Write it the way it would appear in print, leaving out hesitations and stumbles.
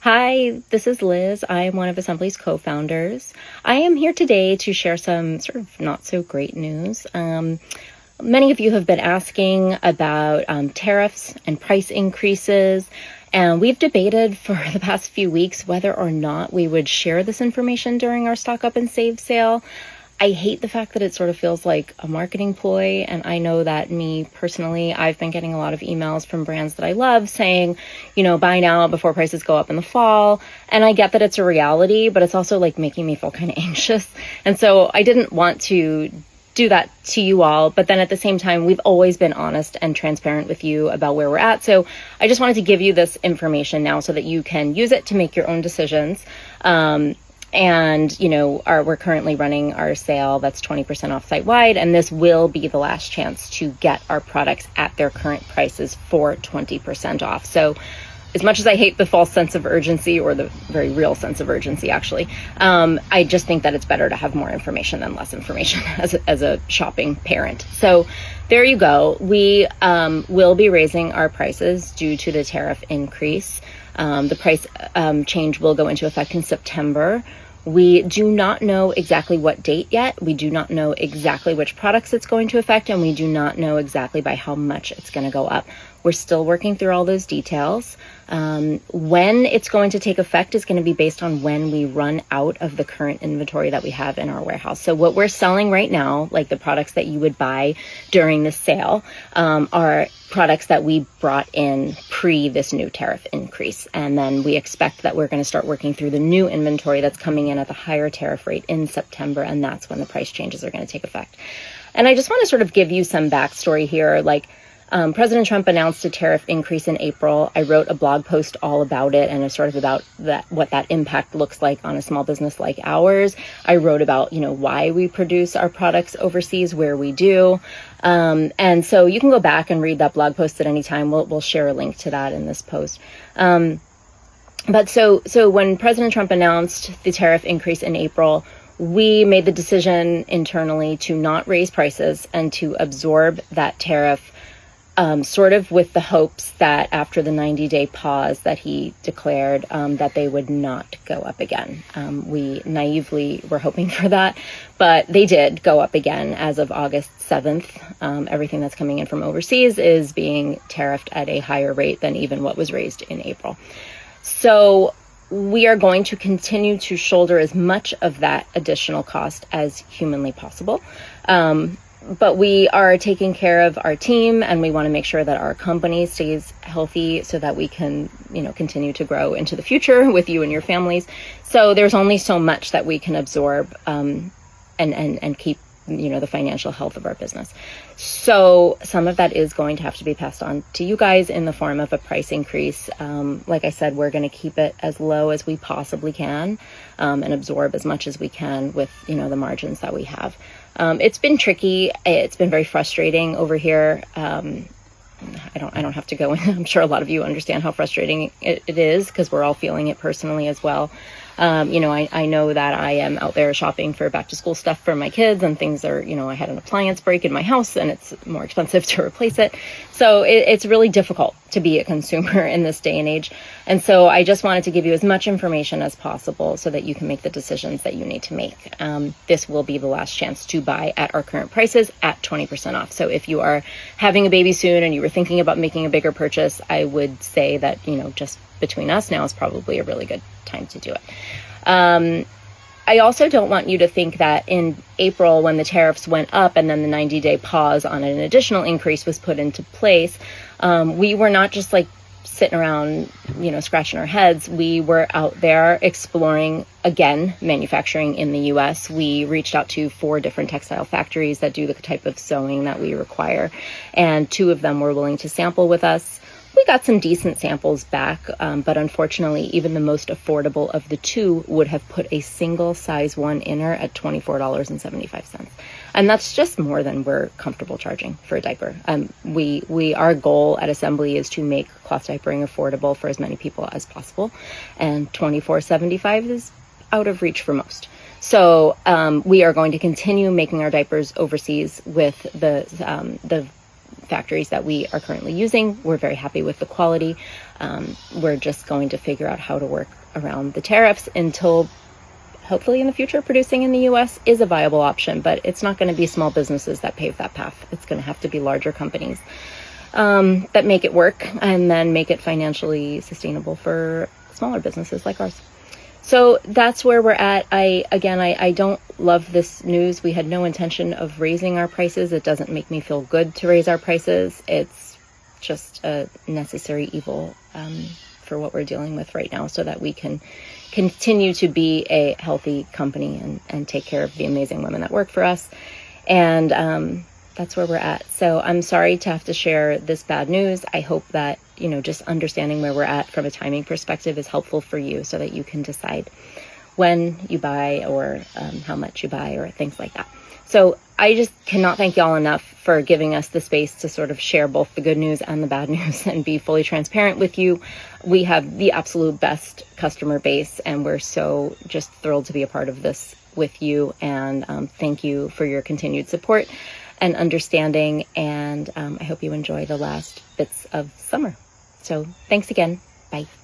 Hi, this is Liz. I am one of Assembly's co-founders. I am here today to share some sort of not so great news. Many of you have been asking about tariffs and price increases, and we've debated for the past few weeks whether or not we would share this information during our Stock Up and Save sale. I hate the fact that it sort of feels like a marketing ploy, and I know that me personally, I've been getting a lot of emails from brands that I love saying, buy now before prices go up in the fall. And I get that it's a reality, but it's also like making me feel kind of anxious. And so I didn't want to do that to you all, but then at the same time, we've always been honest and transparent with you about where we're at. So I just wanted to give you this information now so that you can use it to make your own decisions. We're currently running our sale that's 20% off site-wide, and this will be the last chance to get our products at their current prices for 20% off. So as much as I hate the false sense of urgency, or the very real sense of urgency, actually, I just think that it's better to have more information than less information as a shopping parent. So there you go. We will be raising our prices due to the tariff increase. The price change will go into effect in September. We do not know exactly what date yet. We do not know exactly which products it's going to affect, and we do not know exactly by how much it's going to go up. We're still working through all those details. When it's going to take effect is going to be based on when we run out of the current inventory that we have in our warehouse. So what we're selling right now, like the products that you would buy during the sale, are products that we brought in pre this new tariff increase. And then we expect that we're going to start working through the new inventory that's coming in at the higher tariff rate in September. And that's when the price changes are going to take effect. And I just want to sort of give you some backstory here. President Trump announced a tariff increase in April. I wrote a blog post all about it, and it's sort of about what that impact looks like on a small business like ours. I wrote about, why we produce our products overseas, where we do. And so you can go back and read that blog post at any time. We'll share a link to that in this post. But when President Trump announced the tariff increase in April, we made the decision internally to not raise prices and to absorb that tariff, sort of with the hopes that after the 90-day pause that he declared, that they would not go up again. We naively were hoping for that, but they did go up again as of August 7th. Everything that's coming in from overseas is being tariffed at a higher rate than even what was raised in April. So we are going to continue to shoulder as much of that additional cost as humanly possible. But we are taking care of our team, and we want to make sure that our company stays healthy so that we can, continue to grow into the future with you and your families. So there's only so much that we can absorb and keep, the financial health of our business. So some of that is going to have to be passed on to you guys in the form of a price increase. Like I said, we're going to keep it as low as we possibly can, and absorb as much as we can with, the margins that we have. It's been tricky. It's been very frustrating over here. I don't have to go in. I'm sure a lot of you understand how frustrating it is, because we're all feeling it personally as well. I know that I am out there shopping for back to school stuff for my kids, and things are, I had an appliance break in my house and it's more expensive to replace it. So it's really difficult to be a consumer in this day and age. And so I just wanted to give you as much information as possible so that you can make the decisions that you need to make. This will be the last chance to buy at our current prices at 20% off. So if you are having a baby soon and you were thinking about making a bigger purchase, I would say that, just between us, now is probably a really good time to do it. I also don't want you to think that in April, when the tariffs went up and then the 90-day pause on an additional increase was put into place, we were not just sitting around, scratching our heads. We were out there exploring, again, manufacturing in the U.S. We reached out to 4 different textile factories that do the type of sewing that we require, and 2 of them were willing to sample with us. We got some decent samples back, but unfortunately, even the most affordable of the 2 would have put a single size 1 inner at $24.75. And that's just more than we're comfortable charging for a diaper. Our goal at Assembly is to make cloth diapering affordable for as many people as possible. And $24.75 is out of reach for most. So we are going to continue making our diapers overseas with the factories that we are currently using. We're very happy with the quality. we're just going to figure out how to work around the tariffs until hopefully in the future producing in the US is a viable option, but it's not going to be small businesses that pave that path. It's going to have to be larger companies that make it work and then make it financially sustainable for smaller businesses like ours. So that's where we're at. I don't love this news. We had no intention of raising our prices. It doesn't make me feel good to raise our prices. It's just a necessary evil for what we're dealing with right now, so that we can continue to be a healthy company and take care of the amazing women that work for us. And that's where we're at. So I'm sorry to have to share this bad news. I hope that, just understanding where we're at from a timing perspective is helpful for you, so that you can decide when you buy or how much you buy or things like that. So I just cannot thank y'all enough for giving us the space to sort of share both the good news and the bad news and be fully transparent with you. We have the absolute best customer base, and we're so just thrilled to be a part of this with you. And thank you for your continued support and understanding. And I hope you enjoy the last bits of summer. So thanks again. Bye.